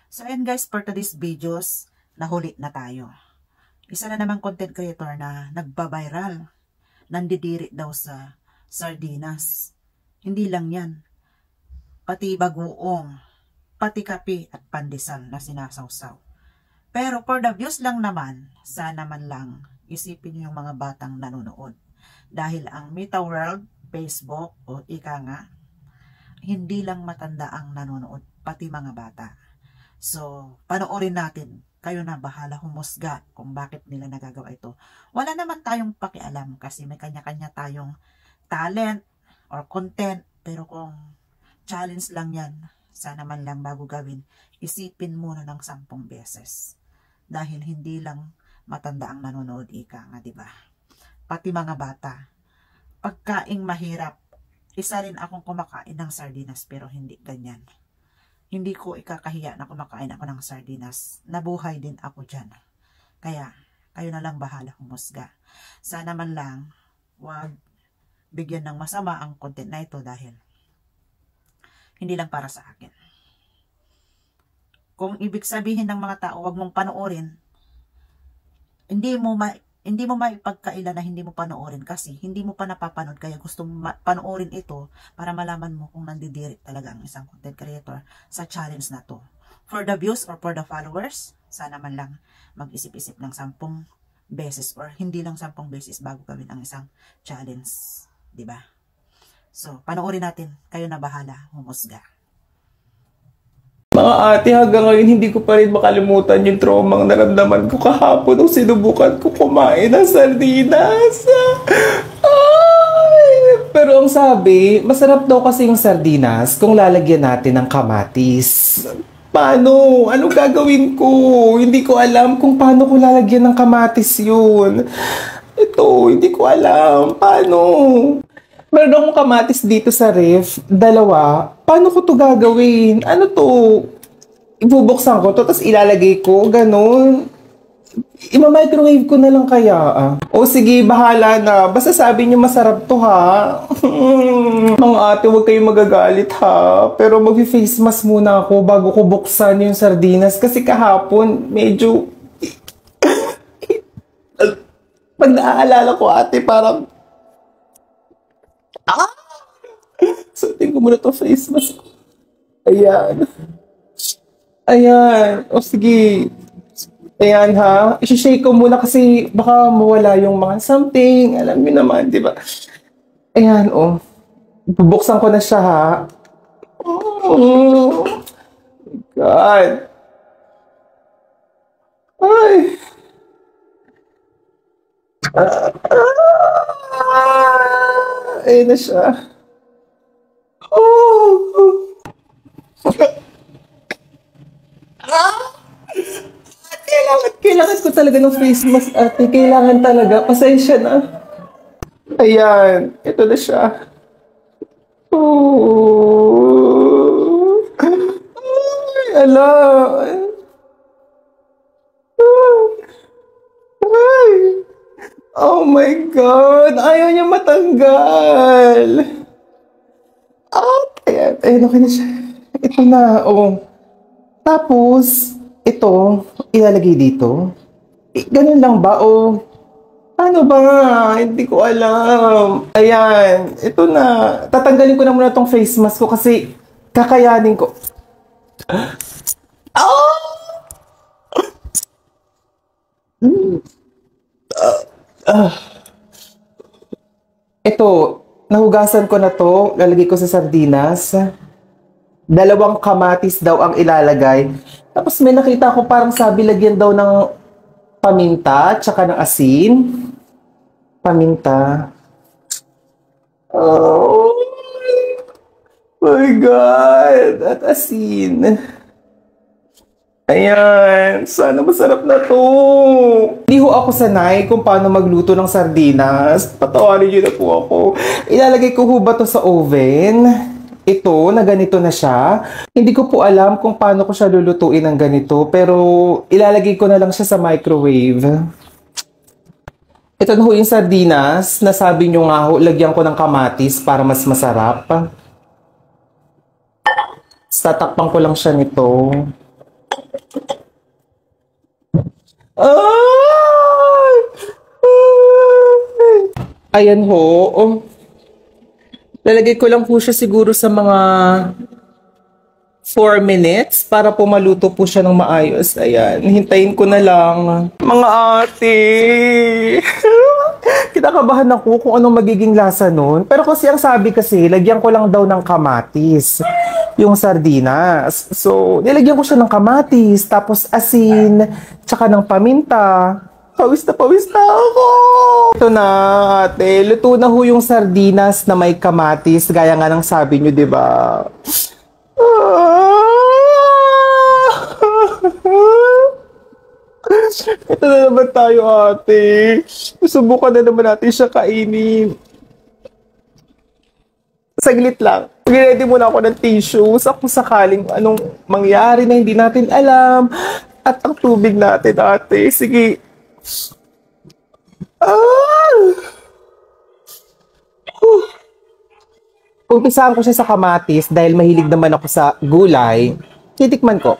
So ayan guys, for today's videos, nahuli na tayo. Isa na namang content creator na nagba-viral. Nandidiri daw sa sardinas. Hindi lang yan. Pati bagoong, pati kape at pandesal na sinasawsaw. Pero for the views lang naman, sana man lang isipin niyo yung mga batang nanonood. Dahil ang Meta World, Facebook o ika nga, hindi lang matanda ang nanonood, pati mga bata. So, panoorin natin. Kayo na bahala humusga kung bakit nila nagagawa ito. Wala naman tayong pakialam kasi may kanya-kanya tayong talent or content. Pero kung challenge lang yan, sana man lang bago gawin, isipin muna ng 10 beses. Dahil hindi lang matanda ang nanonood, ika nga, diba? Pati mga bata. Pagkaing mahirap, isa rin akong kumakain ng sardinas pero hindi ganyan. Hindi ko ikakahiya na kumakain ako ng sardinas. Nabuhay din ako dyan. Kaya, kayo na lang bahala humusga. Sana man lang, wag bigyan ng masama ang content na ito dahil hindi lang para sa akin. Kung ibig sabihin ng mga tao, wag mong panoorin, hindi mo maipagkaila na hindi mo panoorin kasi hindi mo pa napapanood kaya gusto mo panoorin ito para malaman mo kung nandidiri talaga ang isang content creator sa challenge na to. For the views or for the followers, sana man lang mag-isip-isip ng 10 beses or hindi lang 10 beses bago gawin ang isang challenge. Diba? So, panoorin natin. Kayo na bahala humusga. Mga ate, hanggang ngayon hindi ko pa rin makalimutan yung traumang naramdaman ko kahapon nung sinubukan ko kumain ng sardinas. Ay! Pero ang sabi, masarap daw kasi yung sardinas kung lalagyan natin ng kamatis. Paano? Anong gagawin ko? Hindi ko alam kung paano ko lalagyan ng kamatis yun. Ito, hindi ko alam. Paano? Meron akong kamatis dito sa ref, 2. Paano ko to gagawin? Ano to? Ibubuksan ko to, tapos ilalagay ko, ganun. Ima-microwave ko na lang kaya. O sige, bahala na. Basta sabi niyo masarap to ha. Mga ate, huwag kayong magagalit ha. Pero mag-face mask muna ako bago ko buksan yung sardinas. Kasi kahapon, medyo... Pag naaalala ko ate, parang... Suotin ko muna to face mask. Ayan. Ayan. O sige. Ayan ha. I-shake ko muna kasi baka mawala yung mga something. Alam niyo naman, di ba? Ayan, o. Bubuksan ko na siya ha. Oh, God. Ay. Ayan na siya. Oh! Kailangan ko talaga ng face mask, ate. Kailangan talaga. Pasensya na. Ayan. Ito na siya. Oh! Ay, ala. Ay! Oh my God! Ayaw niya matanggal. Ayan, ayan, okay na siya. Ito na, oh. Tapos, ito, ilalagay dito. Ganun lang ba, oh? Ano ba? Hindi ko alam. Ayan, ito na. Tatanggalin ko na muna tong face mask ko kasi kakayanin ko. Oh! Ito, nahugasan ko na to, lalagay ko sa sardinas. 2 kamatis daw ang ilalagay. Tapos may nakita ko parang sabi lagyan daw ng paminta, tsaka ng asin. Paminta. Oh my God! At asin. Ayan, sana masarap na to. Hindi ho ako sanay kung paano magluto ng sardinas. Patawarin niyo na po ako. Ilalagay ko ho ba to sa oven? Ito, na ganito na siya. Hindi ko po alam kung paano ko siya lulutuin ng ganito. Pero ilalagay ko na lang siya sa microwave. Ito na ho yung sardinas. Nasabi nyo nga ho, lagyan ko ng kamatis para mas masarap. Tatakpan ko lang siya nito. Ay! Ay! Ayan ho. Oh. Lalagay ko lang po siya siguro sa mga 4 minutes para po maluto po siya ng maayos. Ayan, hintayin ko na lang. Mga ate! Kinakabahan ako kung anong magiging lasa nun. Pero kasi ang sabi kasi, lagyan ko lang daw ng kamatis. Yung sardinas. So, nilagyan ko siya ng kamatis, tapos asin, tsaka ng paminta. Pawis na ako! Ito na, ate. Luto na ho yung sardinas na may kamatis. Gaya nga ng sabi nyo, di ba? Ito na naman tayo, ate. Subukan na naman natin siya kainin. Saglit lang. Ready muna ako ng tissues. Kung sakaling anong mangyari na hindi natin alam. At ang tubig natin, ate. Sige. Umpisahan ko siya sa kamatis dahil mahilig naman ako sa gulay. Titikman ko.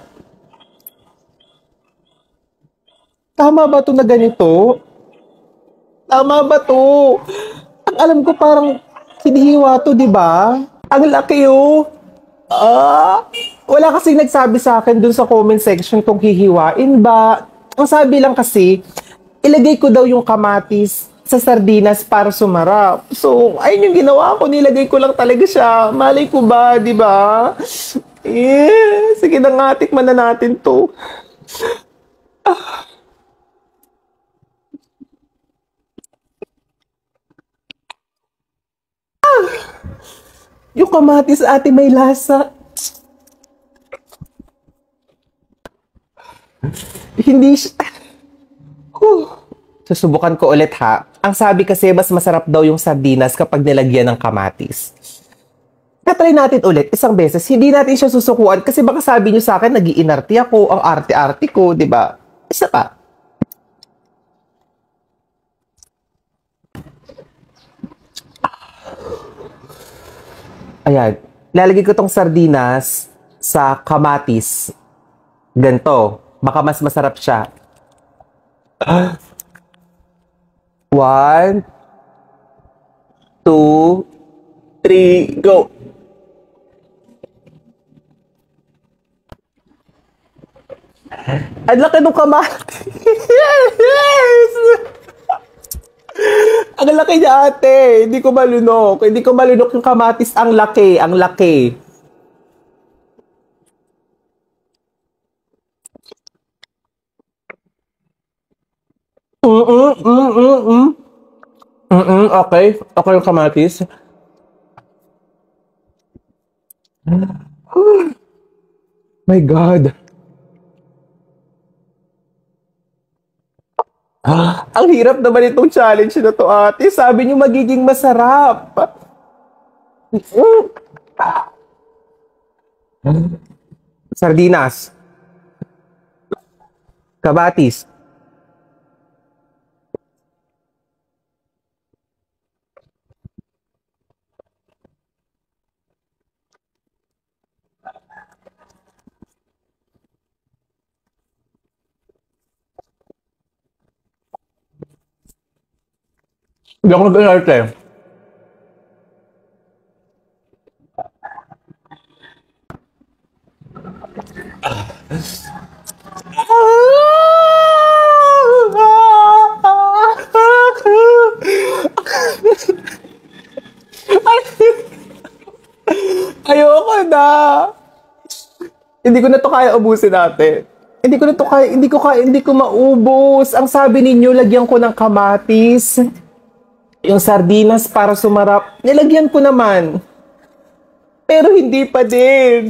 Tama ba ito na ganito? Tama ba to? Ang alam ko parang hinihiwa to, di ba? Ang laki oh. Wala kasing nagsabi sa akin dun sa comment section kung hihiwain ba. Ang sabi lang kasi, ilagay ko daw yung kamatis sa sardinas para sumarap. So, ayun yung ginawa ko. Nilagay ko lang talaga siya. Malay ko ba, di ba? Sige na nga, tikman na natin to. Yung kamatis ate may lasa. Hindi siya... Susubukan ko ulit ha. Ang sabi kasi mas masarap daw yung sardinas kapag nilagyan ng kamatis. Katry natin ulit isang beses. Hindi natin siya susukuan kasi baka sabi nyo sa akin nag-iinarte ako, ang arte-arte ko, di ba? Isa pa. Ayan. Lalagay ko tong sardinas sa kamatis. Ganto. Baka mas masarap siya. 1, 2, 3, go! Ang laki ng kamatis! Ang laki niya ate! Hindi ko malunok. Hindi ko malunok yung kamatis. Ang laki. Ang laki. Okay. Okay yung kamatis. My God. Ang hirap naman itong challenge na to, ate. Sabi niyo magiging masarap. Sardinas. Kamatis. Hindi ako nag-alerte. Ayoko na. Hindi ko na to kaya ubusin natin. Hindi ko maubos. Ang sabi ninyo, lagyan ko ng kamatis. Yung sardinas para sumarap. Nilagyan ko naman. Pero hindi pa din.